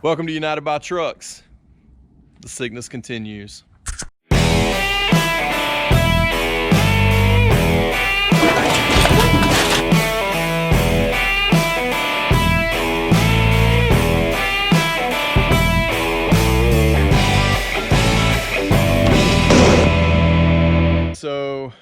Welcome to United by Trucks. The sickness continues. So,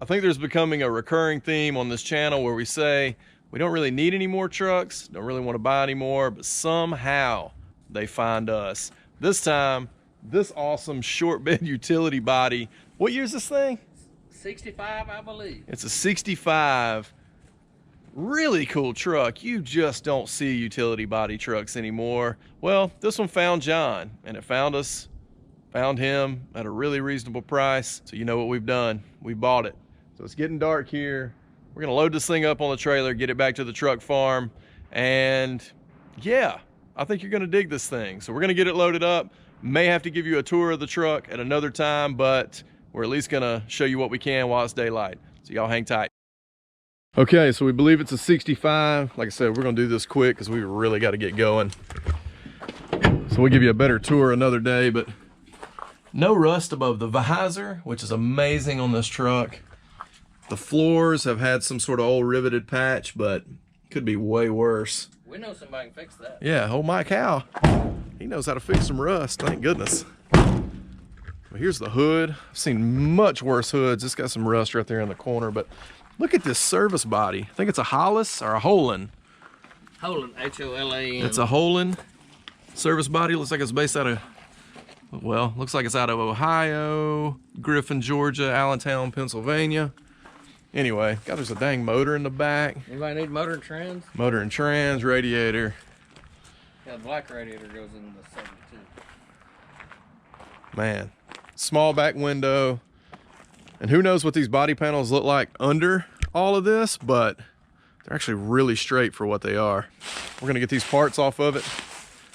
I think there's becoming a recurring theme on this channel where we say, we don't really need any more trucks, don't really want to buy any more, but somehow they find us. This time, this awesome short bed utility body. What year is this thing? 65, I believe. It's a 65. Really cool truck. You just don't see utility body trucks anymore. Well, this one found John, and it found us, found him at a really reasonable price. So you know what we've done? We bought it. So it's getting dark here. We're gonna load this thing up on the trailer, get it back to the truck farm, and yeah, I think you're gonna dig this thing. So we're gonna get it loaded up. May have to give you a tour of the truck at another time, but we're at least gonna show you what we can while it's daylight. So y'all hang tight. Okay, so we believe it's a 65. Like I said, we're gonna do this quick because we really gotta get going. So we'll give you a better tour another day, but no rust above the visor, which is amazing on this truck. The floors have had some sort of old riveted patch, but could be way worse. We know somebody can fix that. Yeah, old Mike Howe. He knows how to fix some rust, thank goodness. Well, here's the hood. I've seen much worse hoods. It's got some rust right there in the corner, but look at this service body. I think it's a Hollis or a Holland. Holland, H-O-L-A-N. It's a Holland service body. Looks like it's based out of, well, looks like it's out of Ohio, Griffin, Georgia, Allentown, Pennsylvania. Anyway, God, there's a dang motor in the back. Anybody need motor and trans? Motor and trans, radiator. Yeah, the black radiator goes in the 72. Man, small back window. And who knows what these body panels look like under all of this, but they're actually really straight for what they are. We're gonna get these parts off of it,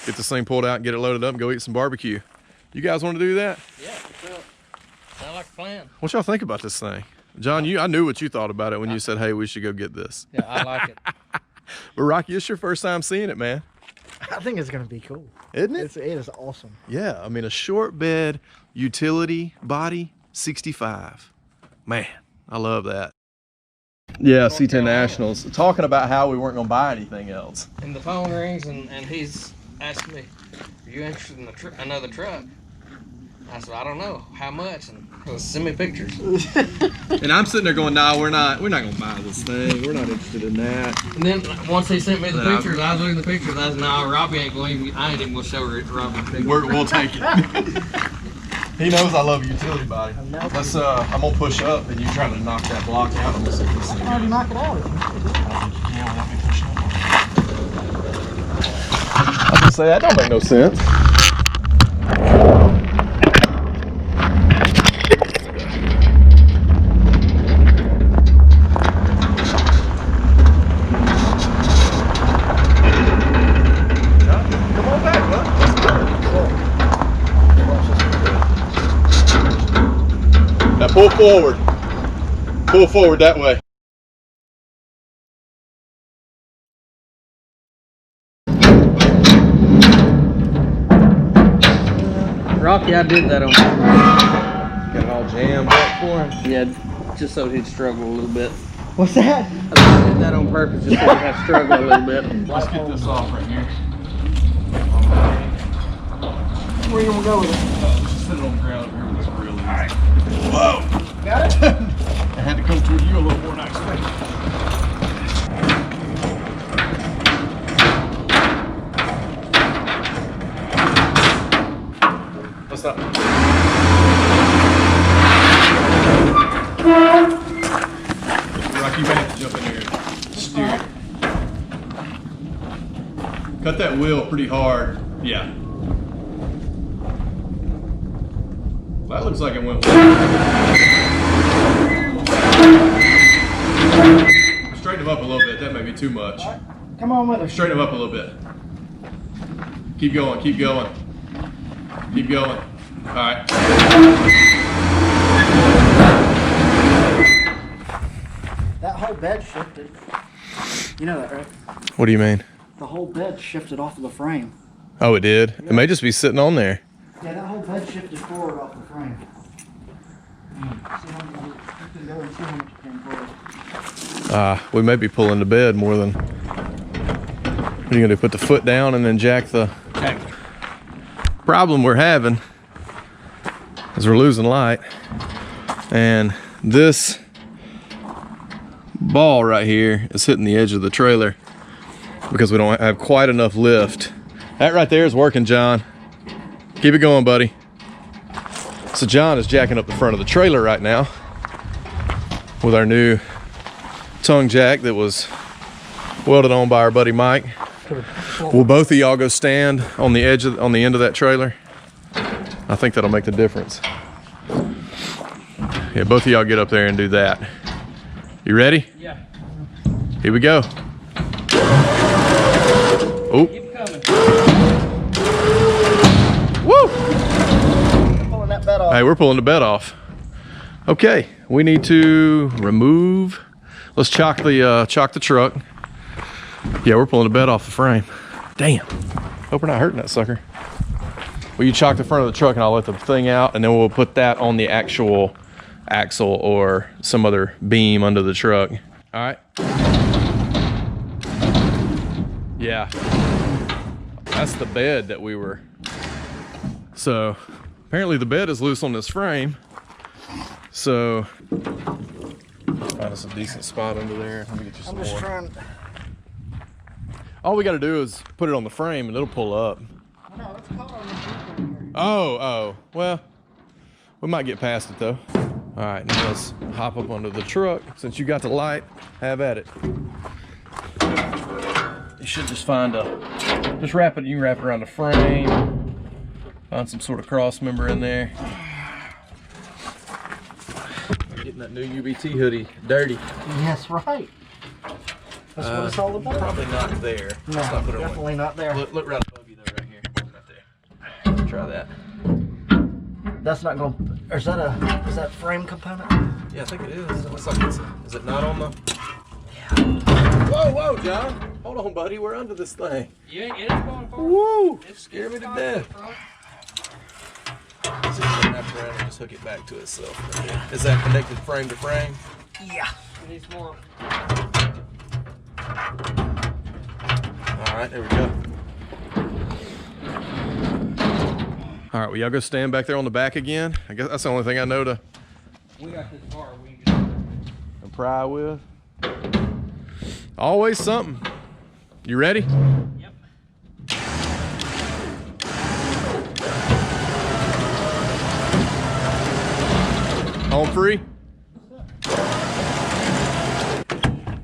get this thing pulled out and get it loaded up and go eat some barbecue. You guys wanna do that? Yeah, so sound like a plan. What y'all think about this thing? John, I knew what you thought about it when you said, hey, we should go get this. Yeah, I like it. But Rocky, it's your first time seeing it, man. I think it's gonna be cool. Isn't it? It is awesome. Yeah, I mean, a short bed utility body 65. Man, I love that. Yeah, C10 Nationals. Talking about how we weren't gonna buy anything else. And the phone rings and he's asked me, are you interested in another truck? I said, I don't know. How much? And he goes, send me pictures. And I'm sitting there going, nah, we're not gonna buy this thing. We're not interested in that. And then once he sent me the pictures, I was looking at the pictures. I said, no, Robbie ain't going to, I ain't even going to show her Robbie the pictures. We'll take it. He knows I love a utility body. Let's, I'm gonna push up and you try to knock that block out. I'm gonna see this thing. I already knock it out. I think you can without me pushing up. I was gonna say, that don't make no sense. Pull forward. Pull forward that way. Rocky, I did that on Got it all jammed up for him. Yeah, just so he'd struggle a little bit. What's that? I did that on purpose, just so he'd have to struggle a little bit. Let's get this off right here. Where you gonna go with it? Just sit it on the ground here with this real easy. Alright. Whoa! Got it? I had to come toward you a little more than I expected. What's that? Rocky, you might have to jump in there and steer it. Cut that wheel pretty hard. Yeah. That looks like it went well. Straighten him up a little bit. That may be too much. Right. Come on with us. Straighten him up a little bit. Keep going. Keep going. Keep going. All right. That whole bed shifted. You know that, right? What do you mean? The whole bed shifted off of the frame. Oh, it did? It may just be sitting on there. Yeah, that whole bed shifted forward off the frame. See how much you can go and see how much you can forward. We may be pulling the bed more than... What are you gonna do, put the foot down and then jack the... Problem we're having is we're losing light. And this ball right here is hitting the edge of the trailer because we don't have quite enough lift. That right there is working, John. Keep it going, buddy. So John is jacking up the front of the trailer right now with our new tongue jack that was welded on by our buddy Mike. Will both of y'all go stand on the edge of, on the end of that trailer? I think that'll make the difference. Yeah, both of y'all get up there and do that. You ready? Yeah. Here we go. Oh. Keep coming. Woo! Pulling that bed off. Hey, we're pulling the bed off. Okay, we need to remove. Let's chock the truck. Yeah, we're pulling the bed off the frame. Damn. Hope we're not hurting that sucker. Well, you chock the front of the truck and I'll let the thing out, and then we'll put that on the actual axle or some other beam under the truck. All right. Yeah. That's the bed that we were. So apparently the bed is loose on this frame. So find us a decent spot under there. Let me get you some I'm just more. trying. All we got to do is put it on the frame and it'll pull up. No, it's caught on the roof over here. Oh, well, we might get past it though. All right, now let's hop up under the truck. Since you got the light, have at it. You should just find just wrap it, you can wrap it around the frame. Find some sort of cross member in there. Getting that new UBT hoodie dirty. Yes, right. That's what it's all about. Probably not there. No, Let's not put it on. definitely not there. Look right above you though, right here. Right there. Try that. That's not going. Or is that frame component? Yeah, I think it is. It looks like it's. Is it not on the? Yeah. Whoa, John. Hold on, buddy. We're under this thing. You ain't it's going forward. Woo! It's Scare me to fine, death. bro. So you can wrap around and just hook it back to itself. Is that connected frame to frame? Yeah. It needs more. All right, there we go. All right, well, y'all go stand back there on the back again. I guess that's the only thing I know to We got this bar. We can pry with. Always something. You ready? Yep. Home free?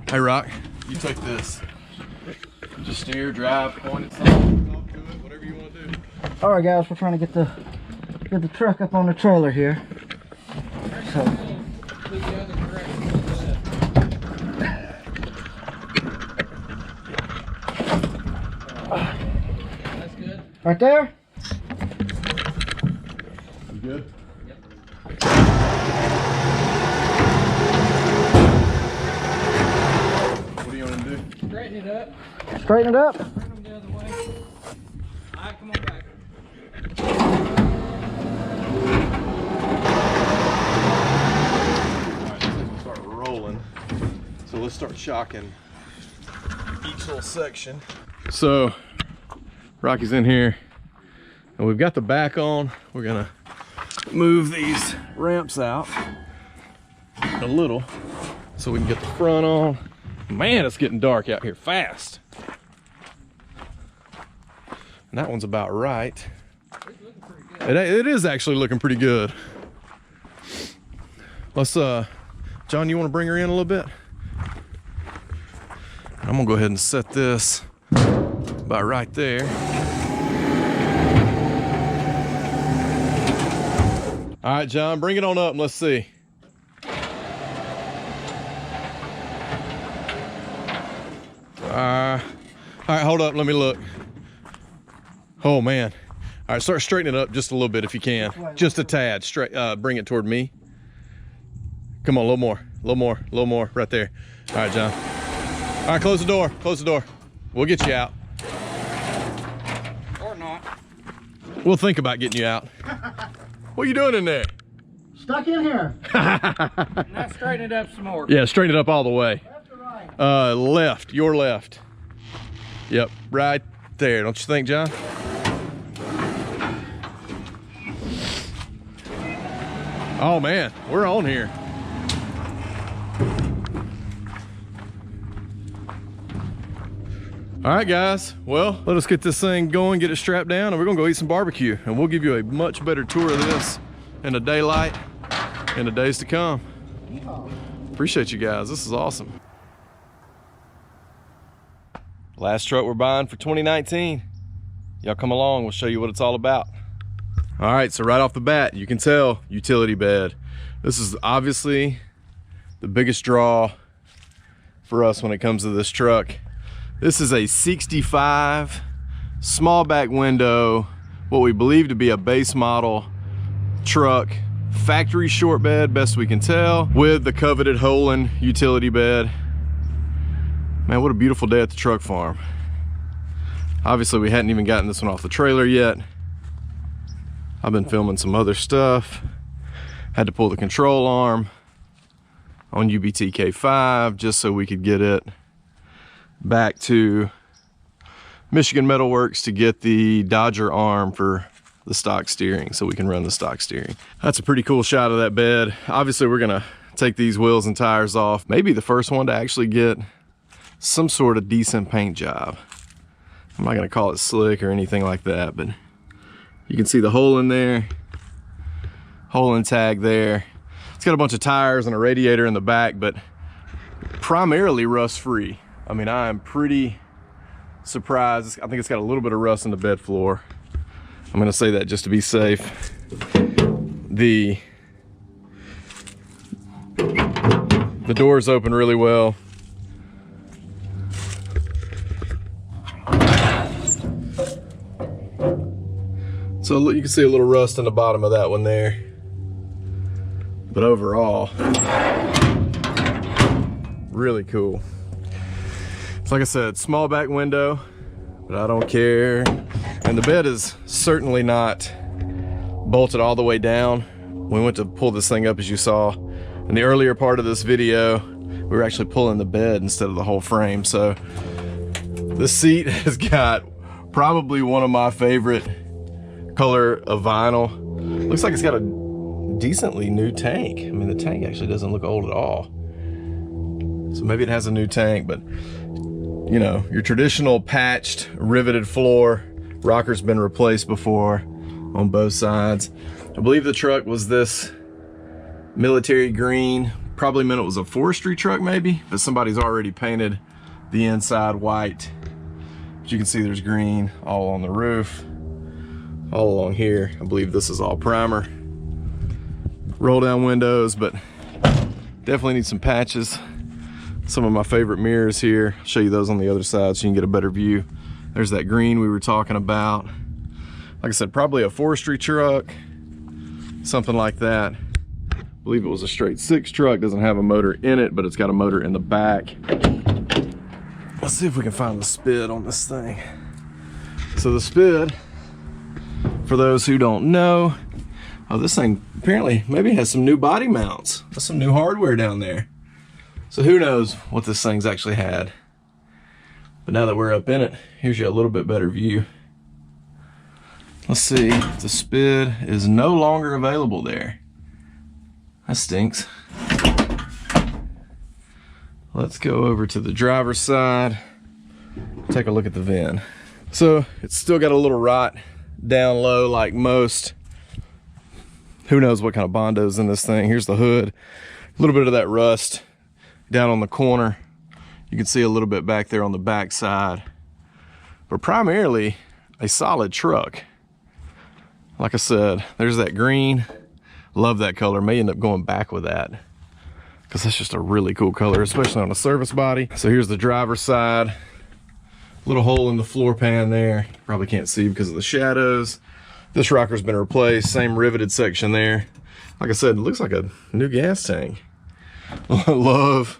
Hey, Rock, you take this. Just steer, drive, point it, something. Talk to it, whatever you want to do. All right, guys, we're trying to get the truck up on the trailer here. So. the other direction. That's good. Right there. You good? What do you want to do? Straighten it up. Straighten it up. Bring them the other way. All right, come on back. Alright, this will start rolling. So let's start shocking each little section. So Rocky's in here and we've got the back on. We're gonna move these ramps out a little so we can get the front on. Man, it's getting dark out here fast. And that one's about right. It is actually looking pretty good. Let's John, you want to bring her in a little bit? I'm gonna go ahead and set this about right there. All right, John, bring it on up and let's see. All right, hold up, let me look. Oh man. All right, start straightening it up just a little bit if you can. Just a tad, straight, bring it toward me. Come on, a little more, right there. All right, John. All right, close the door. We'll get you out. Or not. We'll think about getting you out. What are you doing in there? Stuck in here. Now straighten it up some more. Yeah, straighten it up all the way. Left or right? Left, your left. Yep, right there, don't you think, John? Oh man, we're on here. All right, guys. Well, let us get this thing going, get it strapped down, and we're gonna go eat some barbecue, and we'll give you a much better tour of this in the daylight in the days to come. Appreciate you guys. This is awesome. Last truck we're buying for 2019. Y'all come along, we'll show you what it's all about. All right, so right off the bat, you can tell utility bed. This is obviously the biggest draw for us when it comes to this truck. This is a 65 small back window, what we believe to be a base model truck, factory short bed, best we can tell, with the coveted Holland utility bed. Man, what a beautiful day at the truck farm. Obviously, we hadn't even gotten this one off the trailer yet. I've been filming some other stuff. Had to pull the control arm on UBTK5 just so we could get it back to Michigan Metal Works to get the Dodger arm for the stock steering so we can run the stock steering. That's a pretty cool shot of that bed. Obviously, we're gonna take these wheels and tires off. Maybe the first one to actually get some sort of decent paint job. I'm not gonna call it slick or anything like that, but you can see the hole in there, hole in tag there. It's got a bunch of tires and a radiator in the back, but primarily rust free. I mean, I am pretty surprised. I think it's got a little bit of rust in the bed floor. I'm gonna say that just to be safe. The doors open really well. So you can see a little rust in the bottom of that one there. But overall, really cool. It's like I said, small back window, but I don't care. And the bed is certainly not bolted all the way down. We went to pull this thing up, as you saw in the earlier part of this video. We were actually pulling the bed instead of the whole frame. So the seat has got probably one of my favorite color of vinyl. Looks like it's got a decently new tank. I mean, the tank actually doesn't look old at all. So maybe it has a new tank, but you know, your traditional patched, riveted floor. Rocker's been replaced before on both sides. I believe the truck was this military green. Probably meant it was a forestry truck maybe, but somebody's already painted the inside white. But you can see there's green all on the roof, all along here. I believe this is all primer. Roll down windows, but definitely need some patches. Some of my favorite mirrors here. I'll show you those on the other side so you can get a better view. There's that green we were talking about. Like I said, probably a forestry truck, something like that. I believe it was a straight 6 truck. Doesn't have a motor in it, but it's got a motor in the back. Let's see if we can find the spid on this thing. So the spid, for those who don't know, oh, this thing apparently maybe has some new body mounts. There's some new hardware down there. So who knows what this thing's actually had. But now that we're up in it, here's you a little bit better view. Let's see, the spid is no longer available there. That stinks. Let's go over to the driver's side, take a look at the VIN. So it's still got a little rot down low like most. Who knows what kind of Bondo's in this thing. Here's the hood, a little bit of that rust down on the corner. You can see a little bit back there on the back side, but primarily a solid truck. Like I said, there's that green. Love that color. May end up going back with that because that's just a really cool color, especially on a service body. So here's the driver's side. Little hole in the floor pan there. Probably can't see because of the shadows. This rocker's been replaced. Same riveted section there. Like I said, it looks like a new gas tank. Love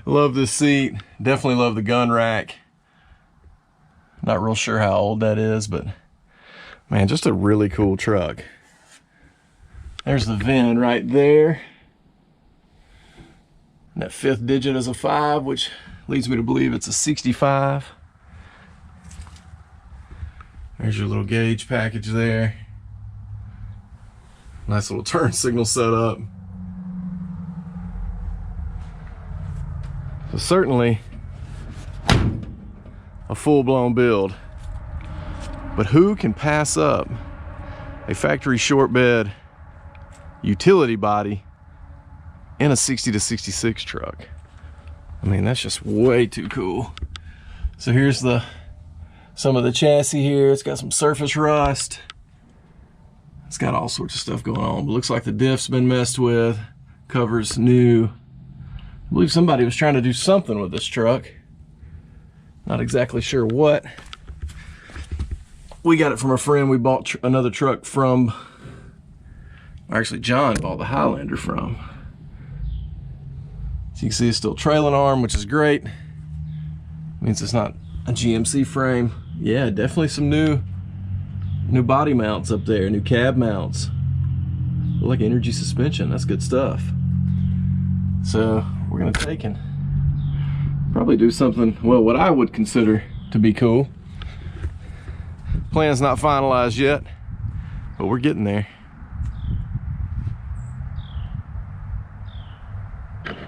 this seat. Definitely love the gun rack. Not real sure how old that is, but Man, just a really cool truck. There's the VIN right there. And that 5th digit is a 5, which leads me to believe it's a 65. There's your little gauge package there. Nice little turn signal set up. So certainly a full-blown build. But who can pass up a factory short bed utility body in a 60 to 66 truck? I mean, that's just way too cool. So here's some of the chassis here. It's got some surface rust. It's got all sorts of stuff going on, but looks like the diff's been messed with. Cover's new. I believe somebody was trying to do something with this truck. Not exactly sure what. We got it from a friend we bought another truck from. Actually, John bought the Highlander from. So you can see it's still trailing arm, which is great. Means it's not a GMC frame. Yeah, definitely some new body mounts up there, new cab mounts. Look like energy suspension, that's good stuff. So we're gonna take and probably do something, well, what I would consider to be cool. Plan's not finalized yet, but we're getting there.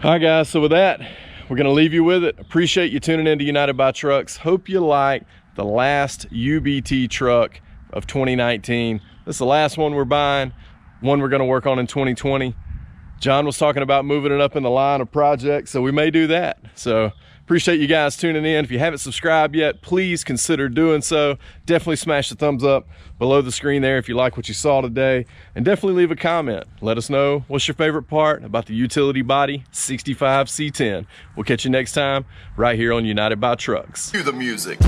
All right, guys, so with that, we're gonna leave you with it. Appreciate you tuning in to United by Trucks. Hope you like the last UBT truck of 2019. This is the last one we're buying, one we're gonna work on in 2020. John was talking about moving it up in the line of projects, so we may do that. So appreciate you guys tuning in. If you haven't subscribed yet, please consider doing so. Definitely smash the thumbs up below the screen there if you like what you saw today. And definitely leave a comment. Let us know what's your favorite part about the utility body 65 C10. We'll catch you next time right here on United by Trucks. Cue the music.